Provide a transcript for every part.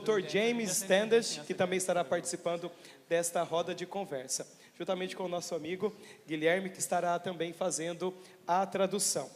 Dr. James Standish, que também estará participando desta roda de conversa, juntamente com o nosso amigo Guilherme, que estará também fazendo a tradução.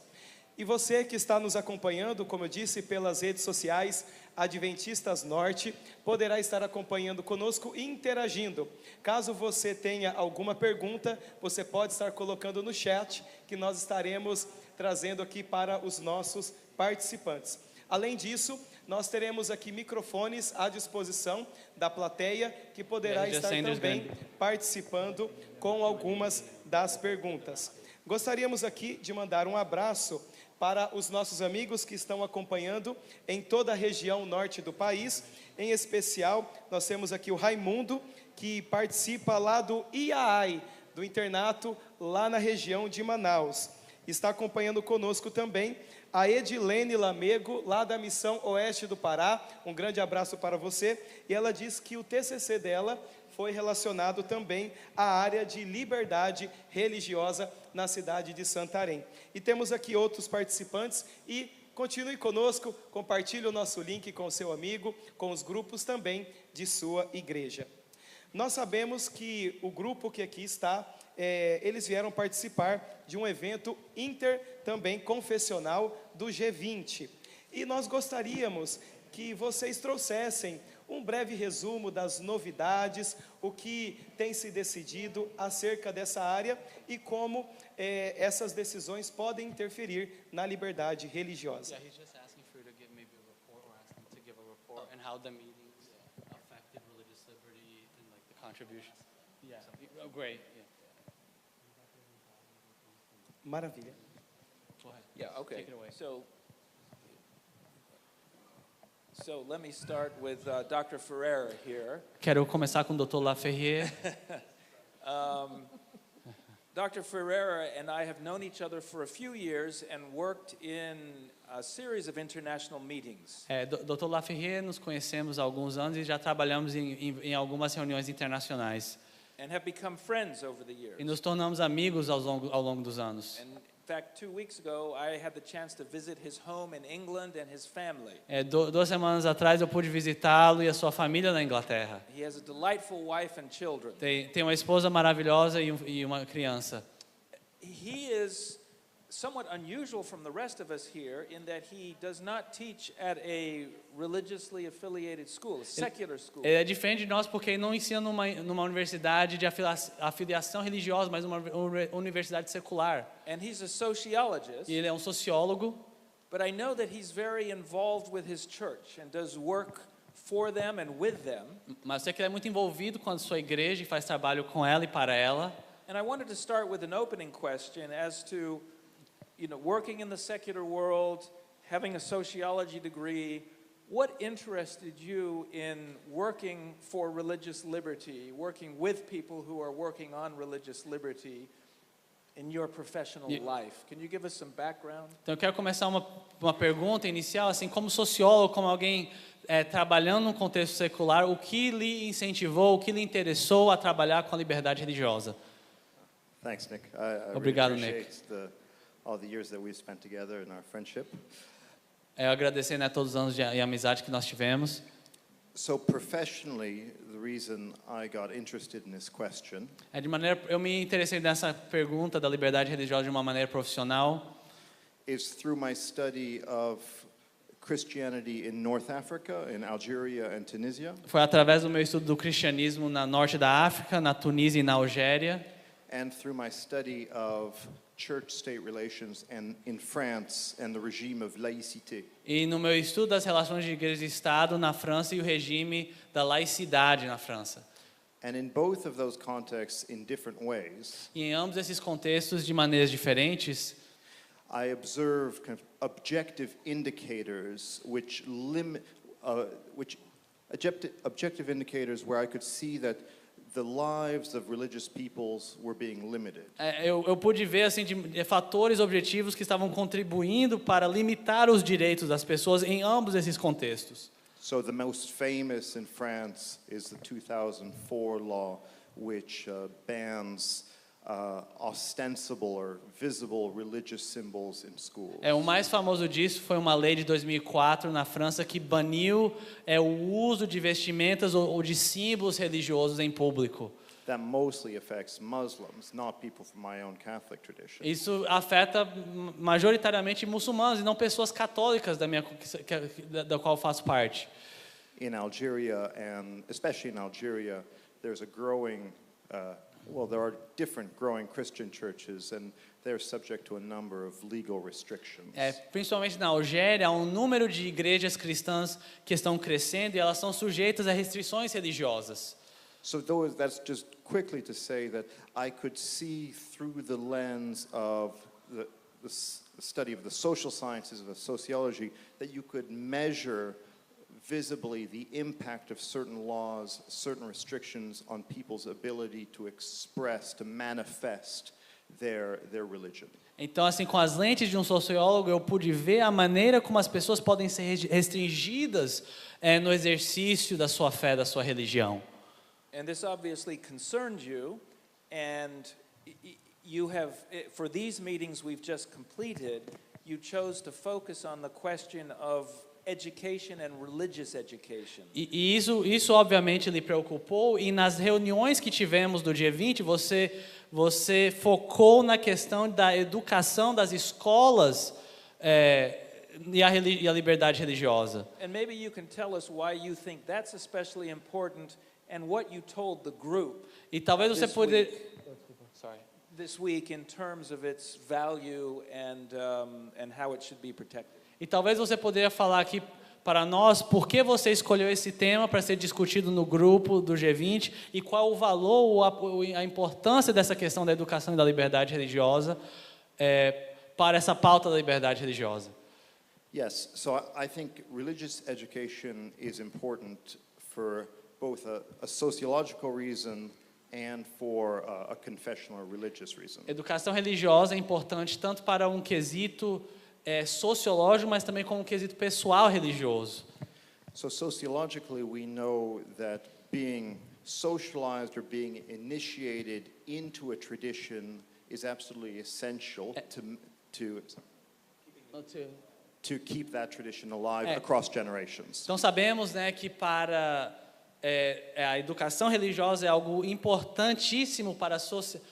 E você que está nos acompanhando, como eu disse, pelas redes sociais Adventistas Norte, poderá estar acompanhando conosco e interagindo. Caso você tenha alguma pergunta, você pode estar colocando no chat, que nós estaremos trazendo aqui para os nossos participantes. Além disso, nós teremos aqui microfones à disposição da plateia, que poderá estar também participando com algumas das perguntas. Gostaríamos aqui de mandar um abraço para os nossos amigos que estão acompanhando em toda a região norte do país. Em especial, nós temos aqui o Raimundo, que participa lá do IAI, do internato lá na região de Manaus. Está acompanhando conosco também a Edilene Lamego, lá da Missão Oeste do Pará. Um grande abraço para você. E ela diz que o TCC dela foi relacionado também à área de liberdade religiosa na cidade de Santarém. E temos aqui outros participantes e continue conosco, compartilhe o nosso link com o seu amigo, com os grupos também de sua igreja. Nós sabemos que o grupo que aqui está, eles vieram participar de um evento também confessional do G20. E nós gostaríamos que vocês trouxessem um breve resumo das novidades, o que tem se decidido acerca dessa área e como essas decisões podem interferir na liberdade religiosa. Yeah, he's just asking for you to give maybe a report, or asking to give a report on how the meetings affected religious liberty and like the contributions. Yeah, oh, great. Yeah. Maravilha. Go ahead. Yeah, okay. Take it away. So let me start with Dr. Ferreira here. Quero começar com o Dr. Laferrière. Dr. Ferreira and I have known each other for a few years and worked in a series of international meetings. Dr. Laferrière, nos conhecemos há alguns anos e já trabalhamos em algumas reuniões internacionais. And have become friends over the years. E nos tornamos amigos ao longo dos anos. And in fact, 2 weeks ago, I had the chance to visit his home in England and his family. 2 semanas atrás eu pude visitá-lo e a sua família na Inglaterra. He has a delightful wife and children. Tem uma esposa maravilhosa e uma criança. He is somewhat unusual from the rest of us here in that he does not teach at a religiously affiliated school, a secular school. Ele é diferente de nós porque ele não ensina numa universidade de afiliação religiosa, mas uma universidade secular. And he's a sociologist. E ele é um sociólogo. But I know that he's very involved with his church and does work for them and with them. Mas sei que ele é muito envolvido com a sua igreja e faz trabalho com ela e para ela. And I wanted to start with an opening question as to, working in the secular world, having a sociology degree, what interested you in working for religious liberty, working with people who are working on religious liberty in your professional life? Can you give us some background? Então eu quero começar uma pergunta inicial, assim, como sociólogo, como alguém trabalhando num contexto secular, o que lhe incentivou, o que lhe interessou a trabalhar com a liberdade religiosa? Thanks, Nick. I Obrigado, really Nick. appreciate all the years that we've spent together in our friendship. Eu agradecer, todos os anos de amizade que nós tivemos. So professionally, the reason I got interested in this question Eu me interessei nessa pergunta da liberdade religiosa de uma maneira profissional. is through my study of Christianity in North Africa, in Algeria and Tunisia, Foi através do meu estudo do cristianismo na norte da África, na Tunísia e na Algéria, and through my study of church-state relations in France and the regime of laïcité. e no meu estudo das relações de igreja e Estado na França e o regime da laicidade na França. And in both of those contexts, in different ways, E em ambos esses contextos, de maneiras diferentes, I observe kind of objective indicators objective indicators where I could see that the lives of religious peoples were being limited. eu pude ver assim, de fatores objetivos que estavam contribuindo para limitar os direitos das pessoas em ambos esses contextos. So the most famous in France is the 2004 law, which bans ostensible or visible religious symbols in schools. O mais famoso disso foi uma lei de 2004 na França que baniu o uso de vestimentas ou de símbolos religiosos em público. That mostly affects Muslims, not people from my own Catholic tradition. Isso afeta majoritariamente muçulmanos e não pessoas católicas da qual eu faço parte. In Algeria, and especially in Algeria, there's a growing, there are different growing Christian churches, and they're subject to a number of legal restrictions. Principalmente na Algéria, há um número de igrejas cristãs que estão crescendo e elas são sujeitas a restrições religiosas. So that's just quickly to say that I could see through the lens of the study of the social sciences, of the sociology, that you could measure visibly the impact of certain laws, certain restrictions on people's ability to express, to manifest their religion. Então, assim, com as lentes de um sociólogo, eu pude ver a maneira como as pessoas podem ser restringidas no exercício da sua fé, da sua religião. And this obviously concerned you, and you have, for these meetings we've just completed, you chose to focus on the question of education and religious education. E isso obviamente lhe preocupou, e nas reuniões que tivemos do dia 20, você focou na questão da educação das escolas e a liberdade religiosa. And maybe you can tell us why you think that's especially important and what you told the group. E talvez você poderia This week in terms of its value and how it should be protected. E talvez você poderia falar aqui para nós por que você escolheu esse tema para ser discutido no grupo do G20 e qual o valor, a importância dessa questão da educação e da liberdade religiosa para essa pauta da liberdade religiosa. Yes, so I think religious education is important for both a sociological reason and for a confessional or religious reason. Educação religiosa é importante tanto para um quesito sociológico, mas também como um quesito pessoal religioso. So sociologically, we know that being socialized or being initiated into a tradition is absolutely essential to keep that tradition alive across generations. Então sabemos, que para a educação religiosa é algo importantíssimo para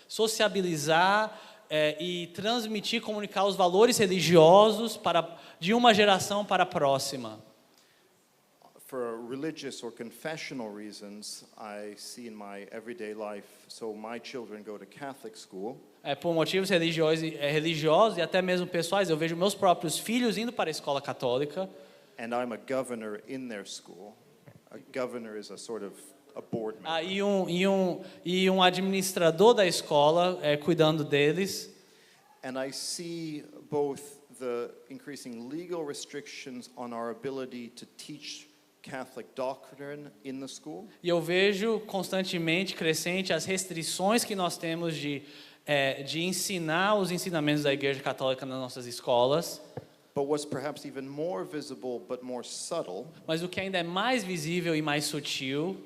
sociabilizar e transmitir, comunicar os valores religiosos de uma geração para a próxima. For religious or confessional reasons, I see in my everyday life, so my children go to Catholic school. Por motivos religiosos e até mesmo pessoais, eu vejo meus próprios filhos indo para a escola católica. And I'm a governor in their school. A governor is a sort of a board member. E um administrador da escola cuidando deles. And I see both the increasing legal restrictions on our ability to teach Catholic doctrine in the school. E eu vejo constantemente crescente as restrições que nós temos de ensinar os ensinamentos da Igreja Católica nas nossas escolas. But what's perhaps even more visible but more subtle Mas o que ainda é mais visível e mais sutil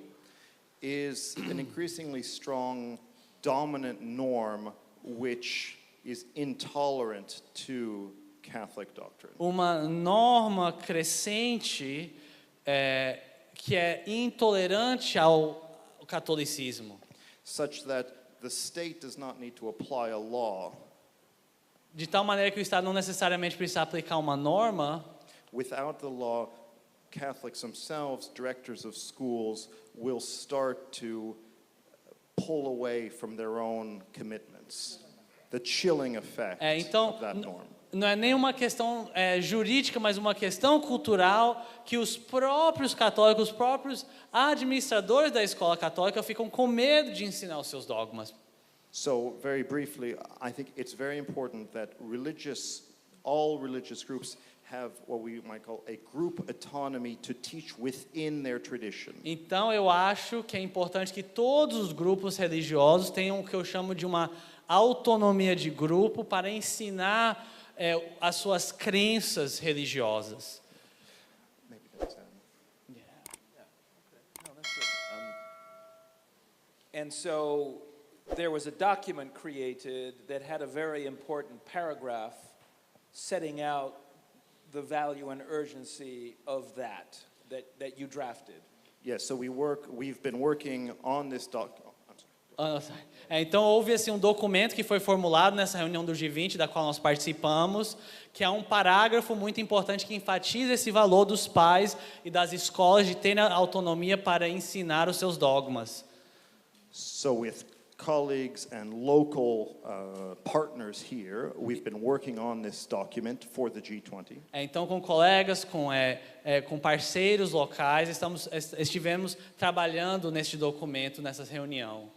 is an increasingly strong dominant norm which is intolerant to Catholic doctrine. uma norma crescente que é intolerante ao catolicismo, Such that the state does not need to apply a law. de tal maneira que o Estado não necessariamente precisa aplicar uma norma. Without the law, Catholics themselves, directors of schools, will start to pull away from their own commitments. The chilling effect Então, of that norm. não é nem uma questão jurídica, mas uma questão cultural que os próprios católicos, os próprios administradores da escola católica ficam com medo de ensinar os seus dogmas. So, very briefly, I think it's very important that all religious groups have what we might call a group autonomy to teach within their tradition. Então, eu acho que é importante que todos os grupos religiosos tenham o que eu chamo de uma autonomia de grupo para ensinar as suas crenças religiosas. Maybe that's No, that's good. And so there was a document created that had a very important paragraph setting out the value and urgency of that you drafted. Yes, so we've been working on this Então houve assim, um documento que foi formulado nessa reunião do G20, da qual nós participamos, que é um parágrafo muito importante que enfatiza esse valor dos pais e das escolas de terem autonomia para ensinar os seus dogmas. So with colleagues and local partners here, we've been working on this document for the G20. Então, com colegas, com parceiros locais, estivemos trabalhando neste documento, nessa reunião.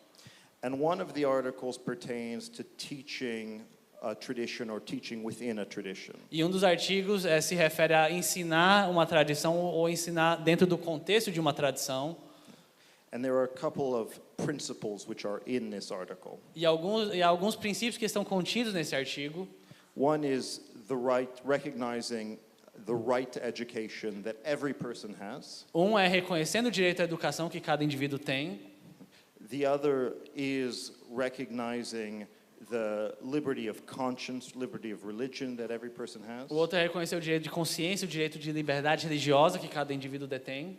And one of the articles pertains to teaching a tradition or teaching within a tradition. E um dos artigos se refere a ensinar uma tradição ou ensinar dentro do contexto de uma tradição. And there are a couple of principles which are in this article. E alguns princípios que estão contidos nesse artigo. One is recognizing the right to education that every person has. Um é reconhecendo o direito à educação que cada indivíduo tem. The other is recognizing the liberty of conscience, liberty of religion that every person has. O outro é reconhecer o direito de consciência, o direito de liberdade religiosa que cada indivíduo detém.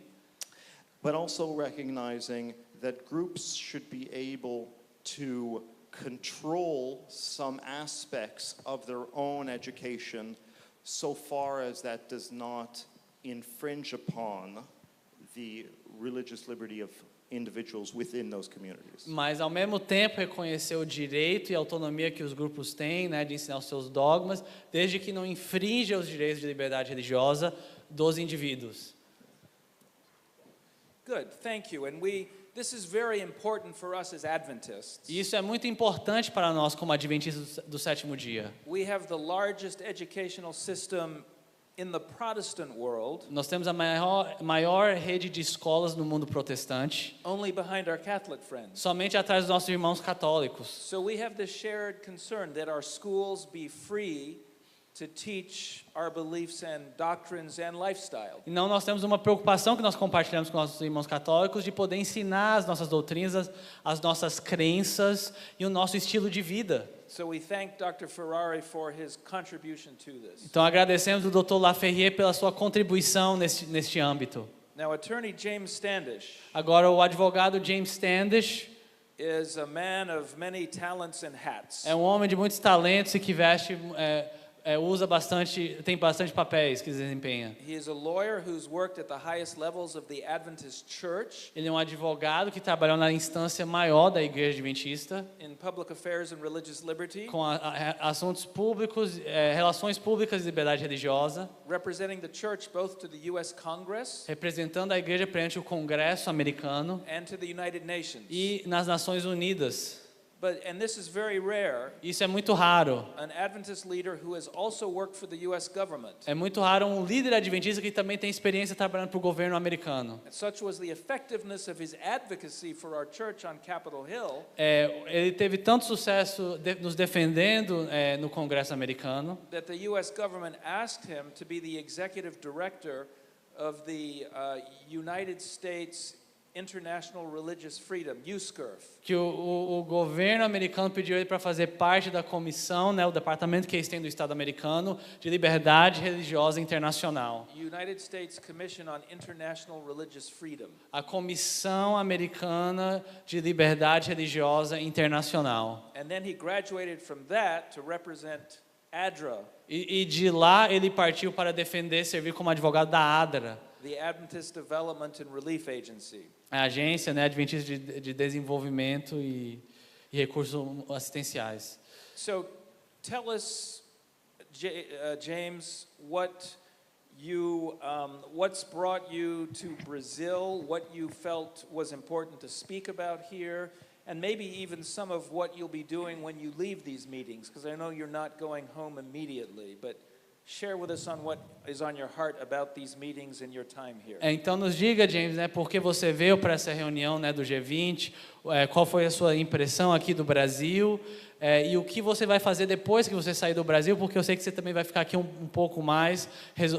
But also recognizing that groups should be able to control some aspects of their own education so far as that does not infringe upon the religious liberty of individuals within those communities. Mas ao mesmo tempo reconhecer o direito e a autonomia que os grupos têm, né, de ensinar os seus dogmas, desde que não infrinja os direitos de liberdade religiosa dos indivíduos. Good, thank you. And this is very important for us as Adventists. E isso é muito importante para nós como adventistas do sétimo dia. We have the largest educational system in the Protestant world. Nós temos a maior rede de escolas no mundo protestante, Only behind our Catholic friends. somente atrás dos nossos irmãos católicos. So we have this shared concern that our schools be free to teach our beliefs and doctrines and lifestyle. Então nós temos uma preocupação que nós compartilhamos com nossos irmãos católicos de poder ensinar as nossas doutrinas, as nossas crenças e o nosso estilo de vida. So we thank Dr. Ferrari for his contribution to this. Então agradecemos ao Dr. Laferrier pela sua contribuição neste âmbito. Now, Attorney James Standish Agora o advogado James Standish is a man of many talents and hats. é um homem de muitos talentos e que tem bastante papéis que desempenha. He is a lawyer who's worked at the highest levels of the Adventist Church Ele é um advogado que trabalhou na instância maior da Igreja Adventista, in public affairs and religious liberty, com assuntos públicos, relações públicas e liberdade religiosa, representing the church both to the US Congress representando a igreja perante o Congresso americano and to the United Nations. e nas Nações Unidas. And this is very rare, Isso é muito raro. an Adventist leader who has also worked for the US government. É muito raro um líder adventista que também tem experiência trabalhando para o governo americano. And such was the effectiveness of his advocacy for our church on Capitol Hill Ele teve tanto sucesso nos defendendo no Congresso americano that the US government asked him to be the executive director of the United States International Religious Freedom, USCIRF. que o governo americano pediu ele para fazer parte da comissão, o departamento que eles têm do Estado americano de liberdade religiosa internacional. United States Commission on International Religious Freedom. A Comissão Americana de Liberdade Religiosa Internacional. And then he graduated from that to represent ADRA, E de lá ele partiu para servir como advogado da ADRA, the Adventist Development and Relief Agency. a agência adventista de desenvolvimento e recursos assistenciais. So tell us, James, what's brought you to Brazil, what you felt was important to speak about here, and maybe even some of what you'll be doing when you leave these meetings, because I know you're not going home immediately, but share with us on what is on your heart about these meetings and your time here. Então nos diga, James, por que você veio para essa reunião do G20, qual foi a sua impressão aqui do Brasil, e o que você vai fazer depois que você sair do Brasil, porque eu sei que você também vai ficar aqui um pouco mais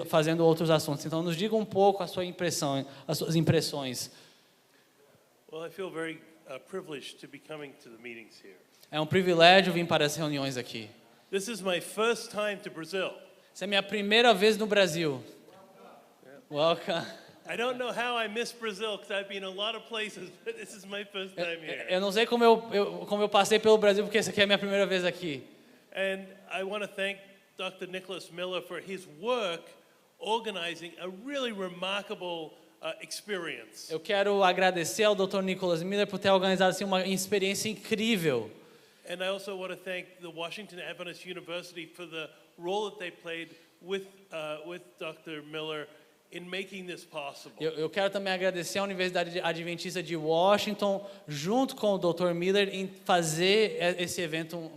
fazendo outros assuntos. Então nos diga um pouco a sua impressão, as suas impressões. Well, I feel very privileged to be coming to the meetings here. É um privilégio vir para as reuniões aqui. This is my first time to Brazil. Essa é a minha primeira vez no Brasil. Welcome. I don't know how I missed Brazil because I've been a lot of places, but this is my first time here. Eu não sei como eu passei pelo Brasil, porque essa aqui é a minha primeira vez aqui. And I want to thank Dr. Nicholas Miller for his work organizing a really remarkable experience. Eu quero agradecer ao Dr. Nicholas Miller por ter organizado assim, uma experiência incrível. And I also want to thank the Washington Adventist University for the role that they played with Dr. Miller in making this possible. Eu quero também agradecer à Universidade Adventista de Washington, junto com o Dr. Miller, em fazer esse evento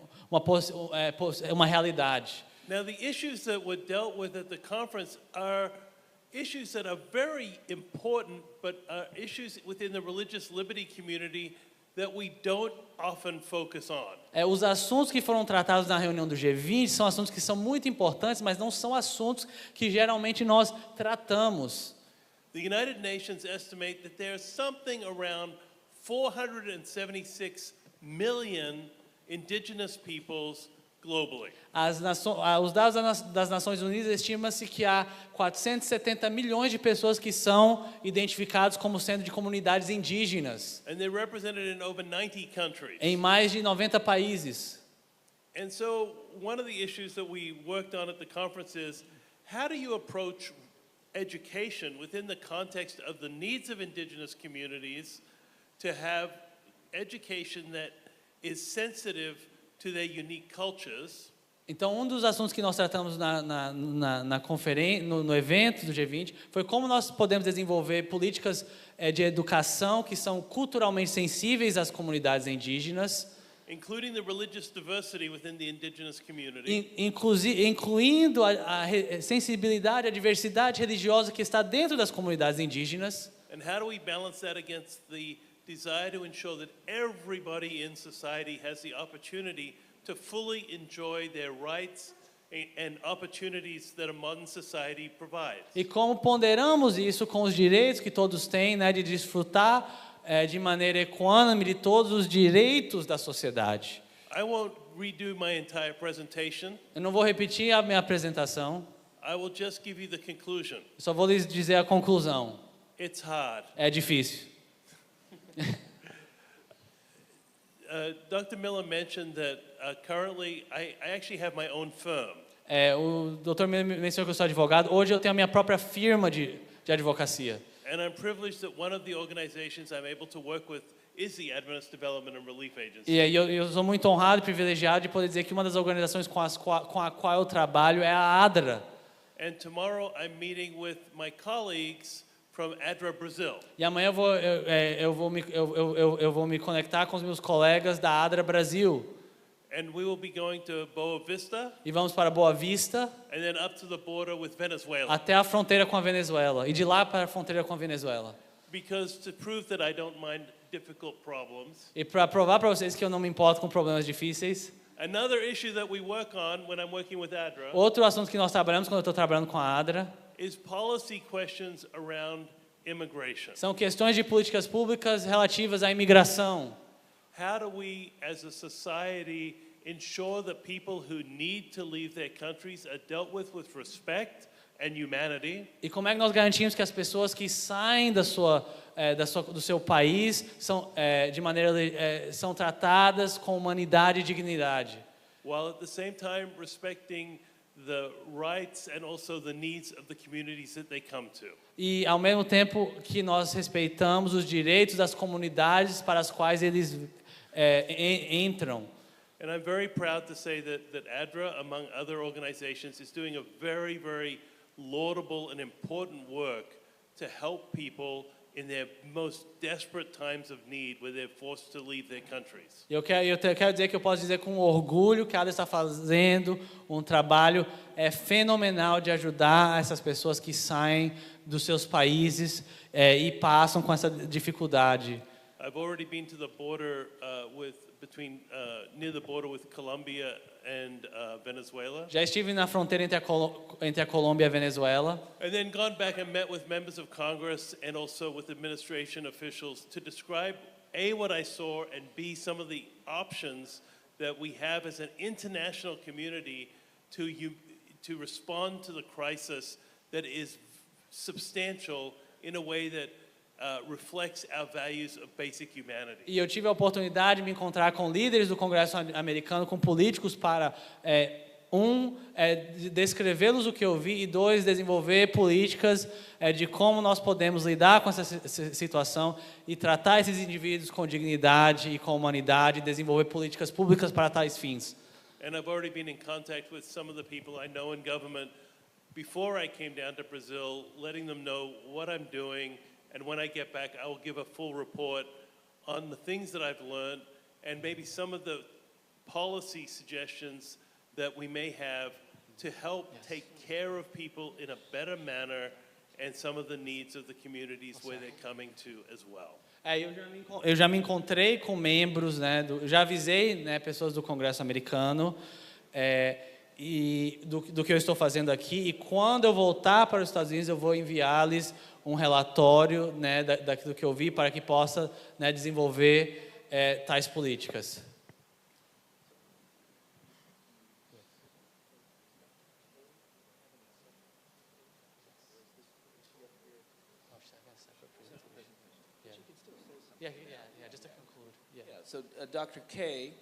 uma realidade. Now, the issues that were dealt with at the conference are issues that are very important, but are issues within the religious liberty community that we don't often focus on. Os assuntos que foram tratados na reunião do G20 são assuntos que são muito importantes, mas não são assuntos que geralmente nós tratamos. The United Nations estimate that there's something around 476 million indigenous peoples globally. Os dados das Nações Unidas estima-se que há 470 milhões de pessoas que são identificados como sendo de comunidades indígenas, And they're represented in over 90 countries. em mais de 90 países. And so one of the issues that we worked on at the conference is how do you approach education within the context of the needs of indigenous communities to have education that is sensitive to their unique cultures. Então, um dos assuntos que nós tratamos na conferência, no evento do G20, foi como nós podemos desenvolver políticas de educação que são culturalmente sensíveis às comunidades indígenas, Including the religious diversity within the indigenous community. incluindo a sensibilidade, a diversidade religiosa que está dentro das comunidades indígenas. And how do we balance that against the desire to ensure that everybody in society has the opportunity to fully enjoy their rights and opportunities that a modern society provides. E como ponderamos isso com os direitos que todos têm, né, de desfrutar de maneira equânime de todos os direitos da sociedade. I won't redo my entire presentation. Eu não vou repetir a minha apresentação, I will just give you the conclusion. só vou lhes dizer a conclusão. It's hard. É difícil. Dr. Miller mentioned that currently I actually have my own firm. O Dr. Miller mencionou que eu sou advogado. Hoje eu tenho a minha própria firma de advocacia. And I'm privileged that one of the organizations I'm able to work with is the Adventist Development and Relief Agency. E eu sou muito honrado e privilegiado de poder dizer que uma das organizações com a qual eu trabalho é a ADRA. And tomorrow I'm meeting with my colleagues from ADRA Brazil. E amanhã eu vou me conectar com os meus colegas da ADRA Brasil. And we will be going to Boa Vista E vamos para Boa Vista, and then up to the border with Venezuela. até a fronteira com a Venezuela. E de lá para a fronteira com a Venezuela. Because to prove that I don't mind difficult problems, E para provar para vocês que eu não me importo com problemas difíceis, another issue that we work on when I'm working with ADRA outro assunto que nós trabalhamos quando eu estou trabalhando com a ADRA is policy questions around immigration. são questões de políticas públicas relativas à imigração. How do we, as a society, ensure that people who need to leave their countries are dealt with respect and humanity? E como é que nós garantimos que as pessoas que saem do seu país são tratadas com humanidade e dignidade? While at the same time respecting the rights and also the needs of the communities that they come to. E ao mesmo tempo que nós respeitamos os direitos das comunidades para as quais eles entram. And I'm very proud to say that ADRA, among other organizations, is doing a very, very laudable and important work to help people in their most desperate times of need where they're forced to leave their countries. Eu quero dizer que eu posso dizer com orgulho que a ADRA está fazendo um trabalho fenomenal de ajudar essas pessoas que saem dos seus países e passam com essa dificuldade. I've already been to the border near the border with Colombia and Venezuela. Já estive na fronteira entre a Colômbia e a Venezuela. And then gone back and met with members of Congress and also with administration officials to describe A, what I saw, and B, some of the options that we have as an international community to respond to the crisis that is substantial in a way that reflects our values of basic humanity. E eu tive a oportunidade de me encontrar com líderes do Congresso americano, com políticos, para descrevê-los o que eu vi, e dois, desenvolver políticas de como nós podemos lidar com essa situação e tratar esses indivíduos com dignidade e com humanidade, e desenvolver políticas públicas para tais fins. And I've already been in contact with some of the people I know in government before I came down to Brazil, letting them know what I'm doing, and when I get back, I will give a full report on the things that I've learned and maybe some of the policy suggestions that we may have to help take care of people in a better manner and some of the needs of the communities where they're coming to as well. Eu já me encontrei com membros, né, já avisei, né, pessoas do Congresso americano e do que eu estou fazendo aqui, e quando eu voltar para os Estados Unidos eu vou enviar-lhes um relatório, né, daquilo que eu vi, para que possa, né, desenvolver tais políticas. Just to conclude. So Dr. K,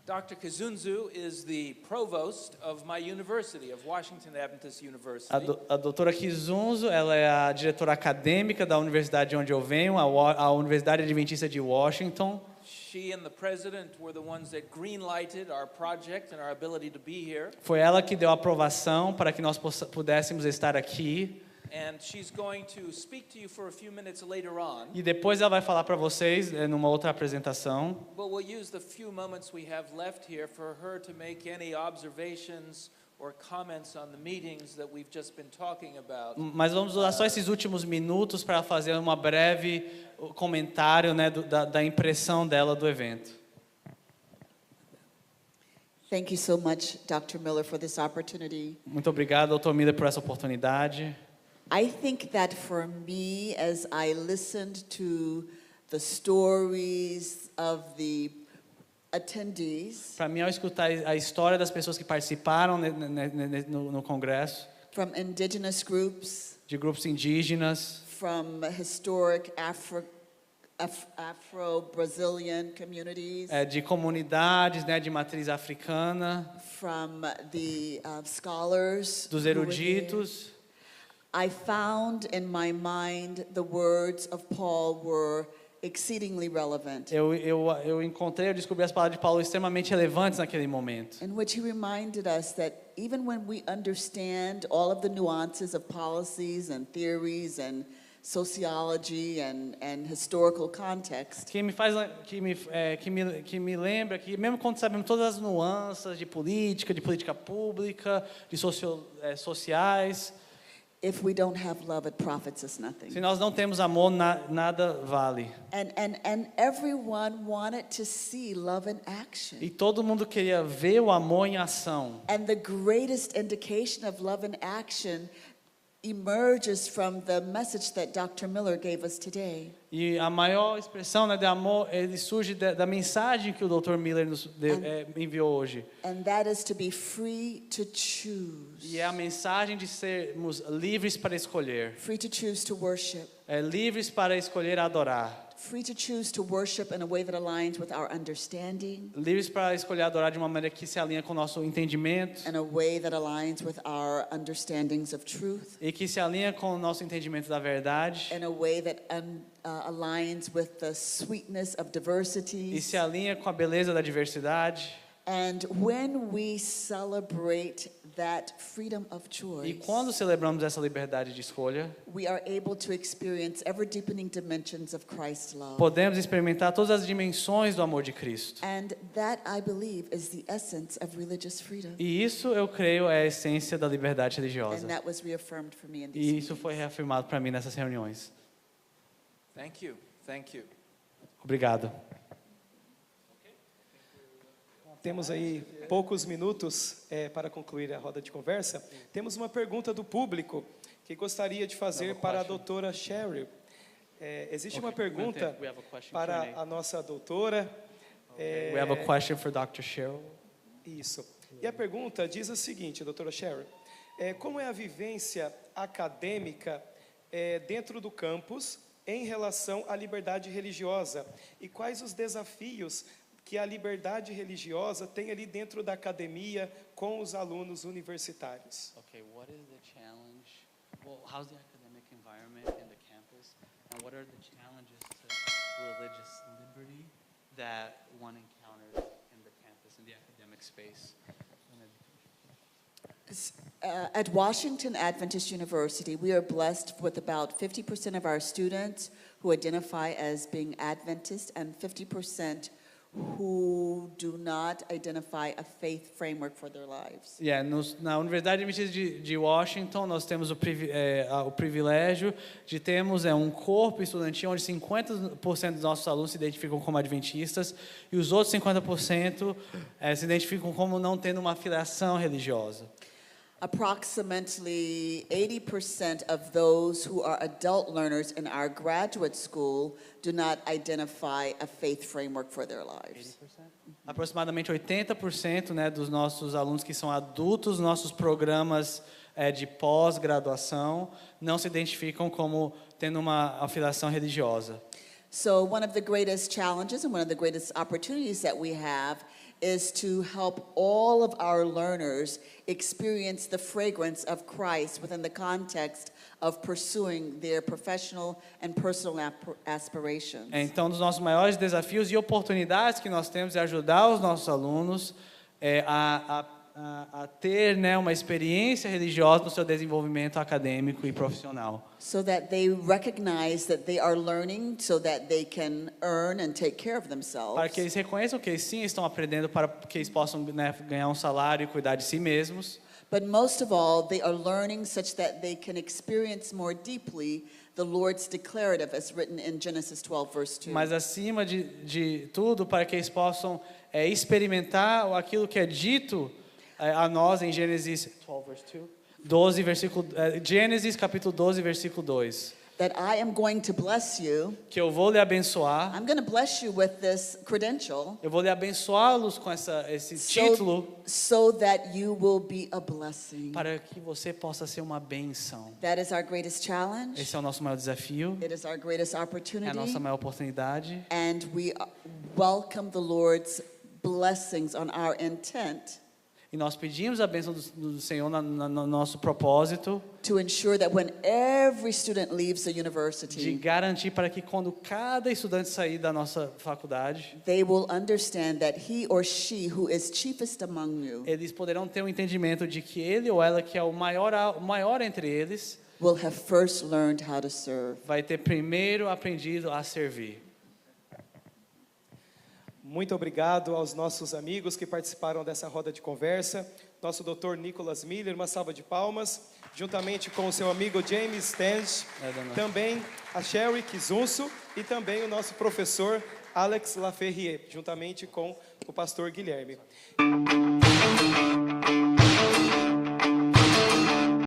Dr. Kazunzu is the provost of my university, of Washington Adventist University. A doutora Kizunzo, ela é a diretora acadêmica da universidade onde eu venho, a Universidade Adventista de Washington. She and the president were the ones that green-lighted our project and our ability to be here. Foi ela que deu a aprovação para que nós pudéssemos estar aqui. And she's going to speak to you for a few minutes later on. E depois ela vai falar para vocês numa outra apresentação. But we'll use the few moments we have left here for her to make any observations or comments on the meetings that we've just been talking about. Mas vamos usar só esses últimos minutos para fazer uma breve comentário, né, da impressão dela do evento. Thank you so much, Dr. Miller, for this opportunity. Muito obrigado, Dr. Miller, por essa oportunidade. I think that for me, as I listened to the stories of the attendees Para mim, ao escutar a história das pessoas que participaram no congresso, from indigenous groups, de grupos indígenas, from historic Afro-Brazilian communities, de comunidades, né, de matriz africana, from the scholars, dos who were there, eruditos, I found in my mind the words of Paul were exceedingly relevant, eu descobri as palavras de Paulo extremamente relevantes naquele momento. in which he reminded us that even when we understand all of the nuances of policies and theories and sociology and historical context, Que me lembra que mesmo quando sabemos todas as nuances de política pública, de sociais, if we don't have love, it profits us nothing. se nós não temos amor, nada vale. And everyone wanted to see love in action. E todo mundo queria ver o amor em ação. And the greatest indication of love in action emerges from the message that Dr. Miller gave us today. E a maior expressão, né, de amor, ele surge da mensagem que o Dr. Miller nos enviou hoje. And that is to be free to choose. E é a mensagem de sermos livres para escolher. Free to choose to worship. Livres para escolher adorar. Free to choose to worship in a way that aligns with our understanding. Livres para escolher adorar de uma maneira que se alinha com o nosso entendimento. In a way that aligns with our understandings of truth. E que se alinha com o nosso entendimento da verdade. In a way that aligns with the sweetness of diversity. E se alinha com a beleza da diversidade. And when we celebrate that freedom of E choice, quando celebramos essa liberdade de escolha, we are able to experience ever-deepening dimensions of Christ's love. podemos experimentar todas as dimensões do amor de Cristo. And that, I believe, is the essence of religious freedom. E isso, eu creio, é a essência da liberdade religiosa. And that was reaffirmed for me in these E isso meetings. foi reafirmado para mim nessas reuniões. Thank you. Thank you. Obrigado. Temos aí poucos minutos para concluir a roda de conversa. Temos uma pergunta do público que gostaria de fazer para a doutora Cheryl. Existe uma pergunta We have a question, para Q&A. a nossa doutora. We have a question for Dr. Cheryl. Isso. E a pergunta diz o seguinte, doutora Cheryl. Como é a vivência acadêmica dentro do campus em relação à liberdade religiosa? E quais os desafios que a liberdade religiosa tem ali dentro da academia com os alunos universitários? Okay, what is the challenge? Well, how's the academic environment in the campus? And what are the challenges to religious liberty that one encounters in the campus, in the academic space? At Washington Adventist University, we are blessed with about 50% of our students who identify as being Adventist and 50% who do not identify a faith framework for their lives. Na Universidade Adventista de Washington, nós temos o privilégio de termos um corpo estudantil onde 50% dos nossos alunos se identificam como adventistas e os outros 50% se identificam como não tendo uma filiação religiosa. Approximately 80% of those who are adult learners in our graduate school do not identify a faith framework for their lives. Aproximadamente 80%, né, dos nossos alunos que são adultos, nossos programas de pós-graduação, não se identificam como tendo uma afiliação religiosa. So one of the greatest challenges and one of the greatest opportunities that we have is to help all of our learners experience the fragrance of Christ within the context of pursuing their professional and personal aspirations. Então, um dos nossos maiores desafios e oportunidades que nós temos é ajudar os nossos alunos a ter, né, uma experiência religiosa no seu desenvolvimento acadêmico e profissional. So that they recognize that they are learning so that they can earn and take care of themselves. Para que eles reconheçam que eles sim estão aprendendo para que eles possam, né, ganhar um salário e cuidar de si mesmos. But most of all, they are learning such that they can experience more deeply the Lord's declarative as written in Genesis 12 verse 2. Mas acima de tudo, para que eles possam experimentar aquilo que é dito a nós em Gênesis 12, versículo, Gênesis capítulo 12, versículo 2. That I am going to bless you. Que eu vou lhe abençoar. I'm going to bless you with this credential. Eu vou lhe abençoá-los com esse título. So that you will be a blessing. Para que você possa ser uma bênção. That is our greatest challenge. Esse é o nosso maior desafio. It is our greatest É opportunity. a nossa maior oportunidade. And we welcome the Lord's blessings on our intent. E nós pedimos a bênção do Senhor no nosso propósito. To ensure that when every student leaves the De university, garantir para que quando cada estudante sair da nossa faculdade, they will understand that he or she who is chiefest among you eles poderão ter um entendimento de que ele ou ela, que é o maior entre eles, will have first learned how to serve. vai ter primeiro aprendido a servir. Muito obrigado aos nossos amigos que participaram dessa roda de conversa. Nosso Dr. Nicholas Miller, uma salva de palmas, juntamente com o seu amigo James Stange, também a Sherry Kizunso e também o nosso professor Alex Laferrier, juntamente com o pastor Guilherme.